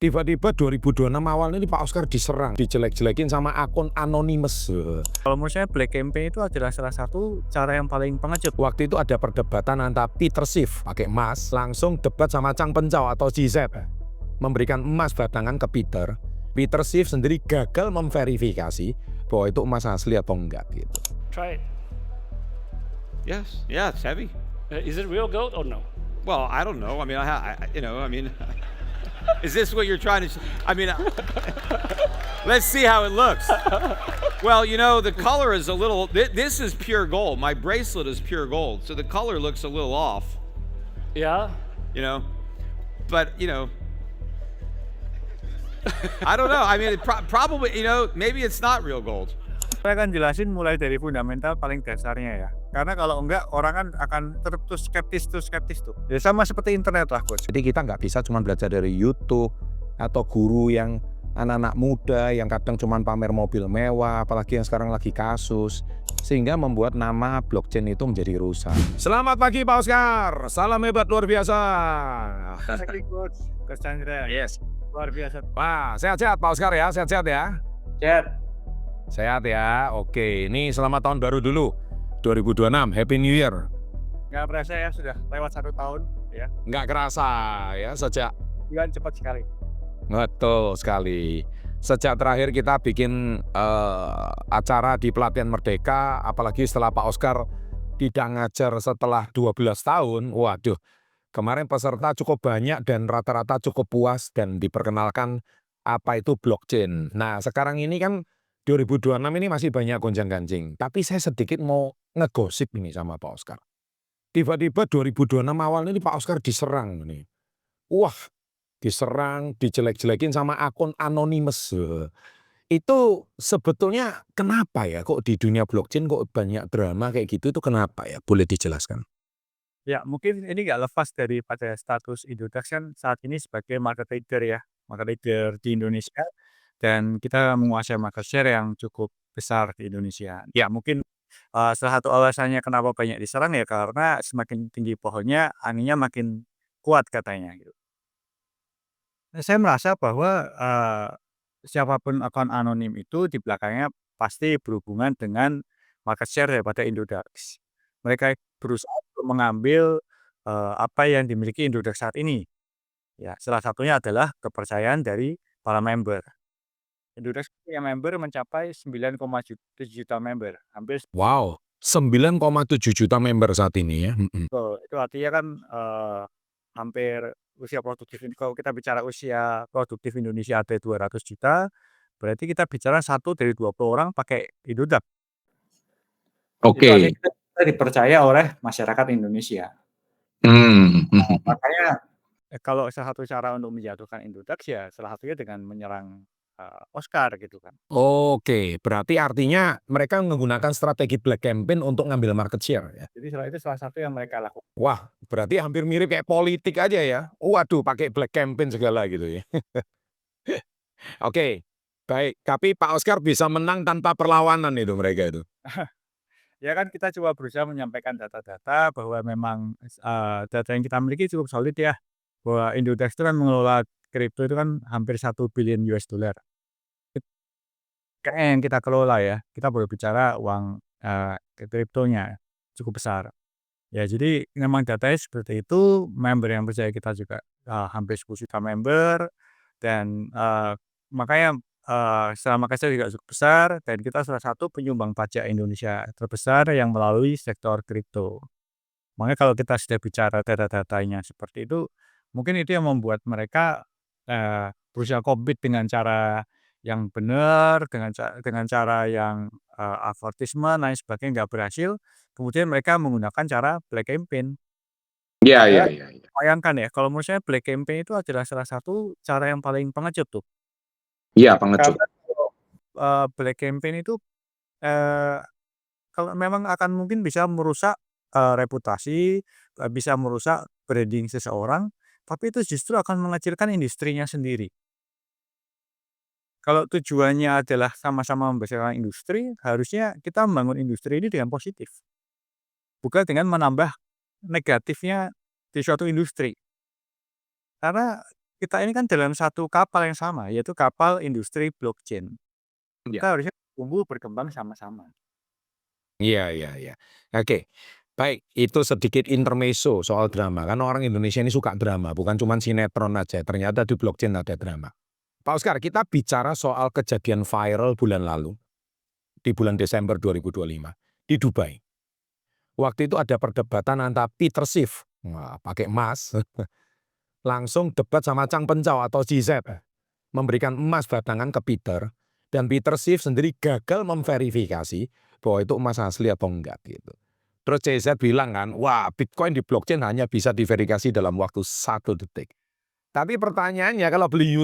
Tiba-tiba 2026 awal ini Pak Oscar diserang, dijelek-jelekin sama akun anonymous. Kalau menurut saya black campaign itu adalah salah satu cara yang paling pengecut. Waktu itu ada perdebatan antara Peter Schiff pakai emas, langsung debat sama Chang Pencau atau GZ. Memberikan emas batangan ke Peter. Peter Schiff sendiri gagal memverifikasi bahwa itu emas asli atau enggak gitu. Try it. Yes, yeah, it's heavy. Is it real gold or no? Well, I don't know. I mean, is this what you're trying to? Let's see how it looks. Well, the color is a little. This is pure gold. My bracelet is pure gold, so the color looks a little off. Yeah. But I don't know. I mean, probably. Maybe it's not real gold. Saya akan jelasin mulai dari fundamental paling dasarnya ya. Karena kalau enggak orang kan akan terus skeptis tuh. Ya sama seperti internet lah, Coach. Jadi kita nggak bisa cuma belajar dari YouTube atau guru yang anak-anak muda yang kadang cuma pamer mobil mewah, apalagi yang sekarang lagi kasus, sehingga membuat nama blockchain itu menjadi rusak. Selamat pagi Pak Oscar, salam hebat luar biasa. Coach Chandra. Yes. Luar biasa. Wah, sehat-sehat Pak Oscar ya, sehat-sehat ya. Sehat ya, oke. Ini selamat tahun baru dulu, 2026, Happy New Year. Nggak berasa ya, sudah lewat 1 tahun ya. Nggak kerasa ya, sejak Bulan cepat sekali. betul sekali. Sejak terakhir kita bikin acara di Pelatihan Merdeka, apalagi setelah Pak Oscar tidak ngajar setelah 12 tahun, waduh, kemarin peserta cukup banyak dan rata-rata cukup puas dan diperkenalkan apa itu blockchain. Nah sekarang ini kan 2026 ini masih banyak gonjang-ganjing, tapi saya sedikit mau ngegosip ini sama Pak Oscar. Tiba-tiba 2026 awal ini Pak Oscar diserang nih. Wah, diserang, dijelek-jelekin sama akun anonymous. Itu sebetulnya kenapa ya kok di dunia blockchain kok banyak drama kayak gitu, itu kenapa ya? Boleh dijelaskan? Ya, mungkin ini nggak lepas daripada status Indodax kan saat ini sebagai market leader ya, market leader di Indonesia, dan kita menguasai market share yang cukup besar di Indonesia. Ya, mungkin salah satu alasannya kenapa banyak diserang ya karena semakin tinggi pohonnya, anginnya makin kuat katanya gitu. Nah, saya merasa bahwa siapapun akun anonim itu di belakangnya pasti berhubungan dengan market share daripada Indodax. Mereka berusaha untuk mengambil apa yang dimiliki Indodax saat ini. Ya, salah satunya adalah kepercayaan dari para member. Indodax punya member mencapai 9,7 juta member, hampir. Wow, 9,7 juta member saat ini ya. Itu artinya kan hampir usia produktif ini, kalau kita bicara usia produktif Indonesia ada 200 juta, berarti kita bicara 1 dari 20 orang pakai Indodax. Itu artinya kita dipercaya oleh masyarakat Indonesia. Makanya kalau salah satu cara untuk menjatuhkan Indodax ya salah satunya dengan menyerang Oscar gitu kan. Oke, berarti artinya mereka menggunakan strategi black campaign untuk ngambil market share ya. Jadi itu salah satu yang mereka lakukan. Wah, berarti hampir mirip kayak politik aja ya. Waduh, pakai black campaign segala gitu ya. Oke, baik. Tapi Pak Oscar bisa menang tanpa perlawanan itu mereka itu. Ya kan kita coba berusaha menyampaikan data-data bahwa memang data yang kita miliki cukup solid ya. Bahwa Indodax itu kan mengelola kripto itu kan hampir $1 billion. Kayaknya yang kita kelola ya, kita baru bicara uang kriptonya cukup besar. Ya jadi memang datanya seperti itu, member yang percaya kita juga hampir 10 juta member, dan makanya secara market share juga cukup besar, dan kita salah satu penyumbang pajak Indonesia terbesar yang melalui sektor kripto. Makanya kalau kita sudah bicara data-datanya seperti itu, mungkin itu yang membuat mereka berusaha compete dengan cara yang benar, dengan cara yang advertisement lain sebagainya nggak berhasil, kemudian mereka menggunakan cara black campaign. Iya. Bayangkan ya, kalau menurut saya black campaign itu adalah salah satu cara yang paling pengecut tuh. Iya, pengecut. Karena black campaign itu kalau memang akan mungkin bisa merusak reputasi, bisa merusak branding seseorang, tapi itu justru akan mengecilkan industrinya sendiri. Kalau tujuannya adalah sama-sama membesarkan industri, harusnya kita membangun industri ini dengan positif. Bukan dengan menambah negatifnya di suatu industri. Karena kita ini kan dalam satu kapal yang sama, yaitu kapal industri blockchain. Ya. Kita harusnya tumbuh berkembang sama-sama. Iya, iya, iya. Oke, baik. Itu sedikit intermezzo soal drama. Kan orang Indonesia ini suka drama, bukan cuma sinetron aja. Ternyata di blockchain ada drama. Pak Oscar, kita bicara soal kejadian viral bulan lalu, di bulan Desember 2025, di Dubai. Waktu itu ada perdebatan antara Peter Schiff, pakai emas, langsung debat sama Chang Pencao atau CZ, memberikan emas batangan ke Peter, dan Peter Schiff sendiri gagal memverifikasi bahwa itu emas asli atau enggak gitu. Terus CZ bilang kan, wah Bitcoin di blockchain hanya bisa diverifikasi dalam waktu 1 detik. Tapi pertanyaannya kalau beli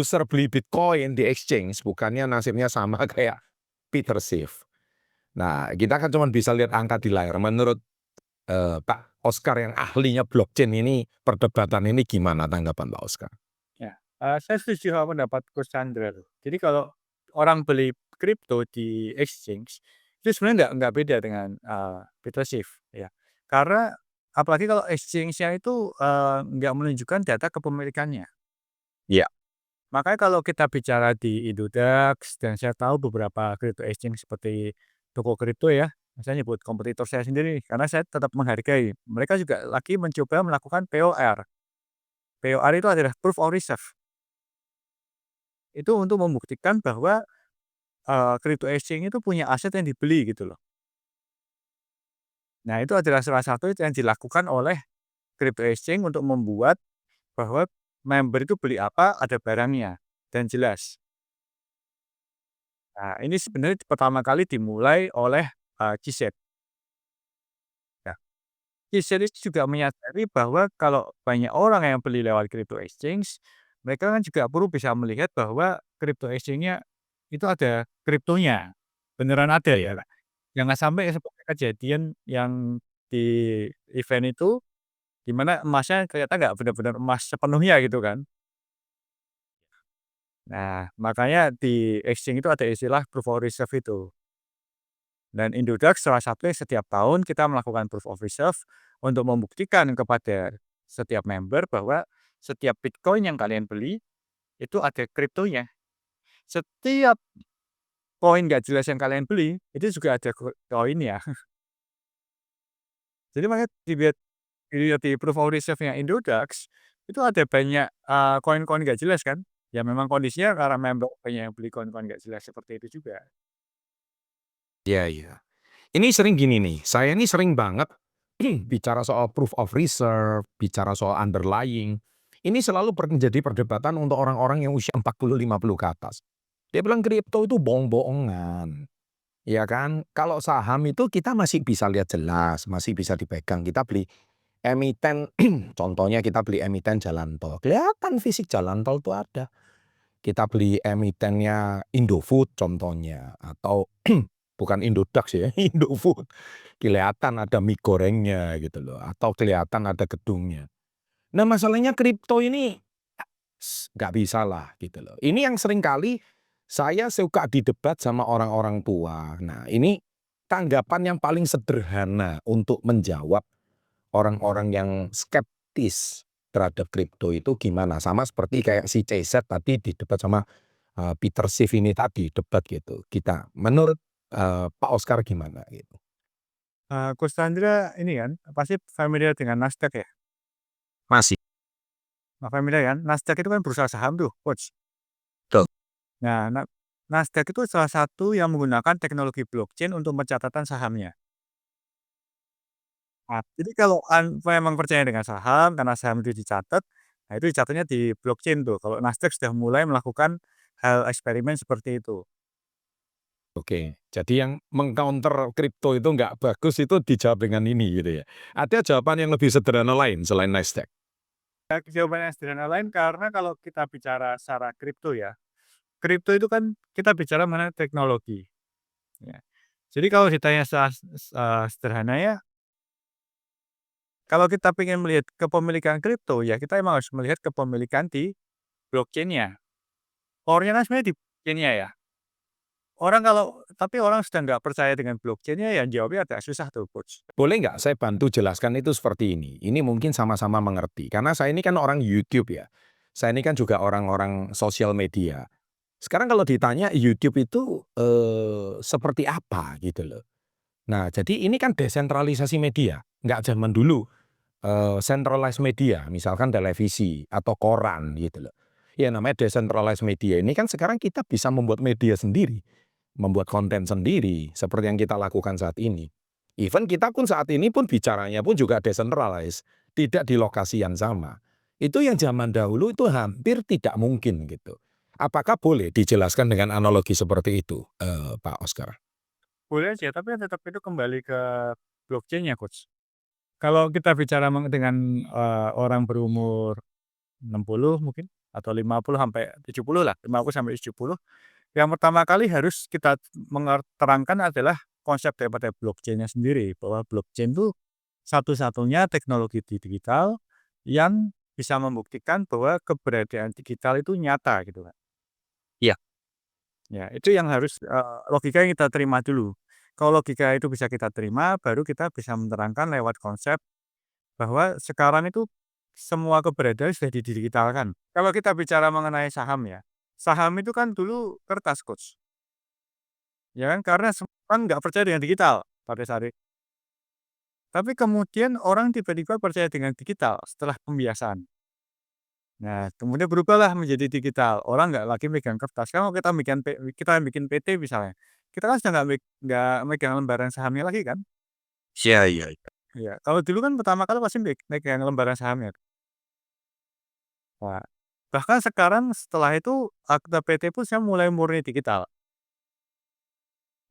Bitcoin di exchange, bukannya nasibnya sama kayak Peter Schiff. Nah, kita kan cuma bisa lihat angka di layar. Menurut Pak Oscar yang ahlinya blockchain ini, perdebatan ini gimana tanggapan Pak Oscar? Ya, saya setuju sama pendapat Coach Chandra tuh. Jadi kalau orang beli kripto di exchange, itu sebenarnya nggak beda dengan Peter Schiff, ya. Karena apalagi kalau exchange-nya itu nggak menunjukkan data kepemilikannya. Iya. Makanya kalau kita bicara di Indodax, dan saya tahu beberapa crypto exchange seperti toko kripto ya, saya nyebut kompetitor saya sendiri karena saya tetap menghargai. Mereka juga lagi mencoba melakukan POR. POR itu adalah proof of reserve. Itu untuk membuktikan bahwa crypto exchange itu punya aset yang dibeli gitu loh. Nah, itu adalah salah satu yang dilakukan oleh crypto exchange untuk membuat bahwa member itu beli apa, ada barangnya, dan jelas. Nah, ini sebenarnya pertama kali dimulai oleh CZ. Ya. CZ itu juga menyadari bahwa kalau banyak orang yang beli lewat crypto exchange, mereka kan juga perlu bisa melihat bahwa crypto exchange-nya itu ada kriptonya. Beneran ada ya. Jangan sampai seperti kejadian yang di event itu, di mana emasnya ternyata nggak benar-benar emas sepenuhnya gitu kan. Nah, makanya di exchange itu ada istilah proof of reserve itu. Dan Indodax salah satunya setiap tahun kita melakukan proof of reserve untuk membuktikan kepada setiap member bahwa setiap Bitcoin yang kalian beli itu ada kriptonya. Setiap koin nggak jelas yang kalian beli itu juga ada koinnya. Jadi makanya dilihat di proof of reserve-nya Indodax itu ada banyak koin-koin nggak jelas kan. Ya memang kondisinya karena member banyak yang beli koin-koin nggak jelas seperti itu juga. Iya, iya. Ini sering gini nih, saya ini sering banget bicara soal proof of reserve, bicara soal underlying. Ini selalu menjadi perdebatan untuk orang-orang yang usia 40-50 ke atas. Dia bilang kripto itu bohong-bohongan. Ya kan? Kalau saham itu kita masih bisa lihat jelas, masih bisa dipegang. Kita beli emiten, contohnya kita beli emiten jalan tol. Kelihatan fisik jalan tol itu ada. Kita beli emitennya Indofood contohnya, atau bukan Indodax ya, Indofood. Kelihatan ada mie gorengnya gitu loh, atau kelihatan ada gedungnya. Nah masalahnya kripto ini nggak bisa lah gitu loh. Ini yang sering kali saya suka didebat sama orang-orang tua. Nah ini tanggapan yang paling sederhana untuk menjawab orang-orang yang skeptis terhadap kripto itu gimana? Sama seperti kayak si CZ tadi didebat sama Peter Schiff ini tadi debat gitu. Kita menurut Pak Oscar gimana gitu? Coach Chandra ini kan pasti familiar dengan Nasdaq ya? Masih. Familiar kan? Nasdaq itu kan bursa saham tuh, Coach. Betul. Nah, Nasdaq itu salah satu yang menggunakan teknologi blockchain untuk pencatatan sahamnya. Nah, jadi kalau memang percaya dengan saham, karena saham itu dicatat, nah itu dicatatnya di blockchain tuh. Kalau Nasdaq sudah mulai melakukan hal eksperimen seperti itu. Oke, jadi yang mengcounter kripto itu nggak bagus itu dijawab dengan ini gitu ya. Ada jawaban yang lebih sederhana lain selain Nasdaq? Jawaban yang sederhana lain karena kalau kita bicara secara kripto ya, kripto itu kan kita bicara mengenai teknologi. Ya. Jadi kalau ditanya sederhana ya, kalau kita ingin melihat kepemilikan kripto ya kita emang harus melihat kepemilikan di blockchain-nya. Core-nya kan sebenarnya di blockchain-nya ya. Tapi orang sudah nggak percaya dengan blockchain-nya ya jawabnya agak susah tuh, Coach. Boleh nggak saya bantu jelaskan itu seperti ini? Ini mungkin sama-sama mengerti. Karena saya ini kan orang YouTube ya. Saya ini kan juga orang-orang sosial media. Sekarang kalau ditanya YouTube itu seperti apa gitu loh. Nah, jadi ini kan desentralisasi media, nggak zaman dulu centralized media, misalkan televisi atau koran gitu loh. Ya namanya decentralized media ini kan sekarang kita bisa membuat media sendiri, membuat konten sendiri seperti yang kita lakukan saat ini. Even kita pun saat ini pun bicaranya pun juga decentralized, tidak di lokasi yang sama. Itu yang zaman dahulu itu hampir tidak mungkin gitu. Apakah boleh dijelaskan dengan analogi seperti itu, Pak Oscar? Boleh aja, tapi tetap itu kembali ke blockchain-nya, Coach. Kalau kita bicara dengan orang berumur 60 mungkin atau 50 sampai 70 lah, 50 sampai 70, yang pertama kali harus kita terangkan adalah konsep daripada blockchain-nya sendiri, bahwa blockchain itu satu-satunya teknologi digital yang bisa membuktikan bahwa keberadaan digital itu nyata gitu kan. Iya. Ya, itu yang harus logika yang kita terima dulu. Kalau logika itu bisa kita terima, baru kita bisa menerangkan lewat konsep bahwa sekarang itu semua keberadaan sudah didigitalkan. Kalau kita bicara mengenai saham ya, saham itu kan dulu kertas, Coach. Ya kan, karena semua orang nggak percaya dengan digital pada saat itu. Tapi kemudian orang tiba-tiba percaya dengan digital setelah pembiasaan. Nah, kemudian berubahlah menjadi digital. Orang nggak lagi megang kertas. Kalau kita bikin PT misalnya, kita kan sudah nggak megang lembaran sahamnya lagi kan? Iya, iya. Ya, kalau dulu kan pertama kali pasti megang lembaran sahamnya. Nah, bahkan sekarang setelah itu akta PT pun saya mulai murni digital.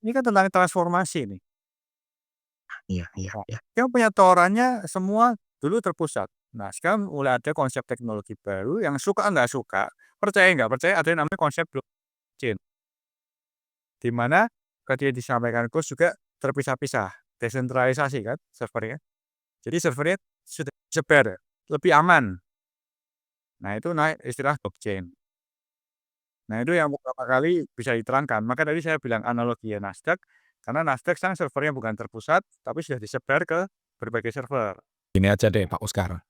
Ini kan tentang transformasi nih. Iya, iya, Nah, iya. yang penyetorannya semua dulu terpusat. Nah, sekarang mulai ada konsep teknologi baru yang suka nggak suka, percaya nggak percaya, ada yang namanya konsep blockchain. Di mana ketika disampaikan coach juga terpisah-pisah, desentralisasi kan servernya. Jadi servernya sudah disebar, lebih aman. Nah, itu naik istilah blockchain. Nah, itu yang pertama kali bisa diterangkan. Maka tadi saya bilang analogi ya Nasdaq, karena Nasdaq sekarang servernya bukan terpusat, tapi sudah disebar ke berbagai server. Ini aja deh Pak Oscar.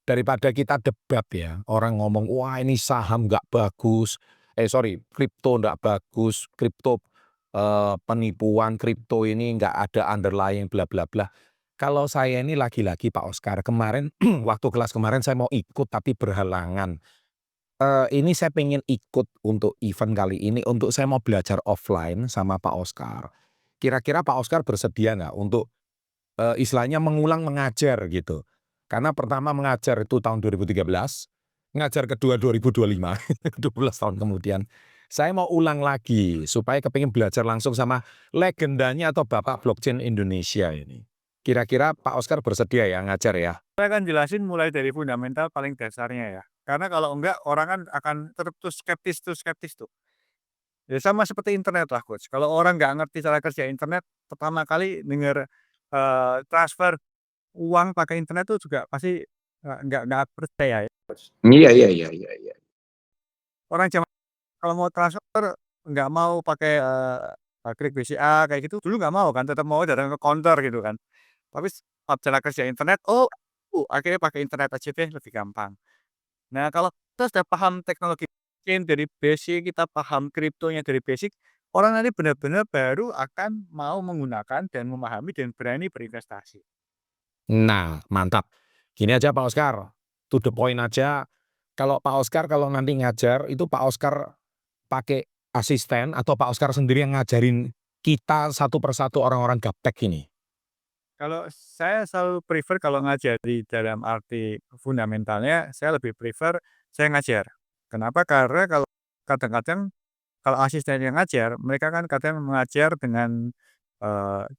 Daripada kita debat ya, orang ngomong, wah ini saham nggak bagus, kripto nggak bagus, kripto penipuan, kripto ini nggak ada underlying bla bla bla. Kalau saya ini lagi-lagi Pak Oscar, kemarin waktu kelas kemarin saya mau ikut tapi berhalangan. Ini saya pengen ikut untuk event kali ini, untuk saya mau belajar offline sama Pak Oscar. Kira-kira Pak Oscar bersedia nggak untuk istilahnya mengulang mengajar gitu? Karena pertama mengajar itu tahun 2013, ngajar kedua 2025, 12 tahun kemudian. Saya mau ulang lagi supaya kepingin belajar langsung sama legendanya atau bapak blockchain Indonesia ini. Kira-kira Pak Oscar bersedia ya ngajar ya? Saya akan jelasin mulai dari fundamental paling dasarnya ya. Karena kalau enggak orang kan akan terus skeptis tuh. Ya sama seperti internet lah coach. Kalau orang nggak ngerti cara kerja internet, pertama kali dengar transfer uang pakai internet tuh juga pasti nggak percaya ya. Iya, iya, iya, iya, iya. Orang zaman kalau mau transfer nggak mau pakai klik BCA kayak gitu dulu nggak mau kan, tetap mau datang ke counter gitu kan. Tapi cara kerja internet, akhirnya pakai internet aja deh lebih gampang. Nah, kalau kita sudah paham teknologi blockchain dari basic, kita paham kriptonya dari basic, orang nanti benar-benar baru akan mau menggunakan dan memahami dan berani berinvestasi. Nah, mantap. Gini aja Pak Oscar, to the point aja. Kalau Pak Oscar kalau nanti ngajar, itu Pak Oscar pakai asisten atau Pak Oscar sendiri yang ngajarin kita satu persatu orang-orang gaptek ini? Kalau saya selalu prefer kalau ngajari dalam arti fundamentalnya, saya lebih prefer saya ngajar. Kenapa? Karena kalau kadang-kadang kalau asisten yang ngajar, mereka kan kadang mengajar dengan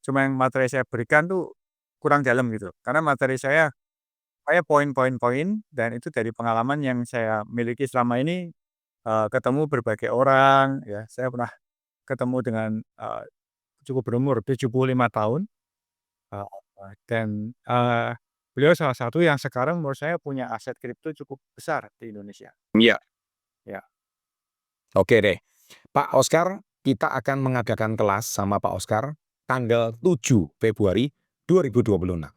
cuma yang materi saya berikan tuh kurang dalam gitu. Karena materi saya poin-poin dan itu dari pengalaman yang saya miliki selama ini ketemu berbagai orang ya. Saya pernah ketemu dengan cukup berumur 75 tahun. Dan beliau salah satu yang sekarang menurut saya punya aset kripto cukup besar di Indonesia. Iya. Ya. Oke deh. Pak Oscar, kita akan mengadakan kelas sama Pak Oscar tanggal 7 Februari 2026.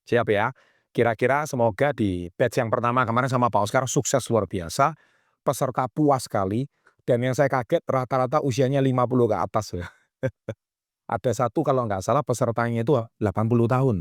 Siap ya? Kira-kira semoga di batch yang pertama kemarin sama Pak Oskar sukses luar biasa, peserta puas sekali, dan yang saya kaget rata-rata usianya 50 ke atas ya. Ada satu kalau nggak salah pesertanya itu 80 tahun,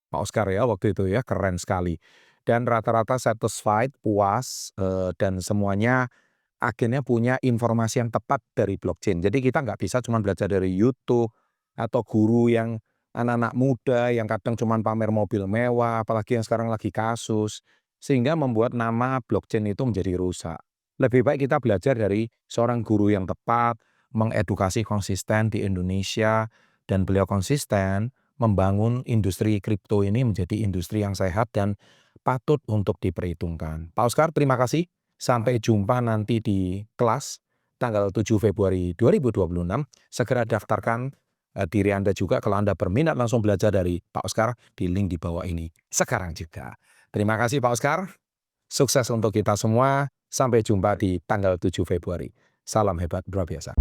Pak Oskar ya waktu itu ya, keren sekali. Dan rata-rata satisfied, puas, dan semuanya akhirnya punya informasi yang tepat dari blockchain. Jadi kita nggak bisa cuma belajar dari YouTube atau guru yang anak-anak muda yang kadang cuma pamer mobil mewah, apalagi yang sekarang lagi kasus, sehingga membuat nama blockchain itu menjadi rusak. Lebih baik kita belajar dari seorang guru yang tepat, mengedukasi konsisten di Indonesia, dan beliau konsisten membangun industri kripto ini menjadi industri yang sehat dan patut untuk diperhitungkan. Pak Oskar, terima kasih. Sampai jumpa nanti di kelas tanggal 7 Februari 2026. Segera daftarkan diri Anda juga kalau Anda berminat langsung belajar dari Pak Oskar di link di bawah ini sekarang juga. Terima kasih Pak Oskar. Sukses untuk kita semua. Sampai jumpa di tanggal 7 Februari. Salam hebat luar biasa.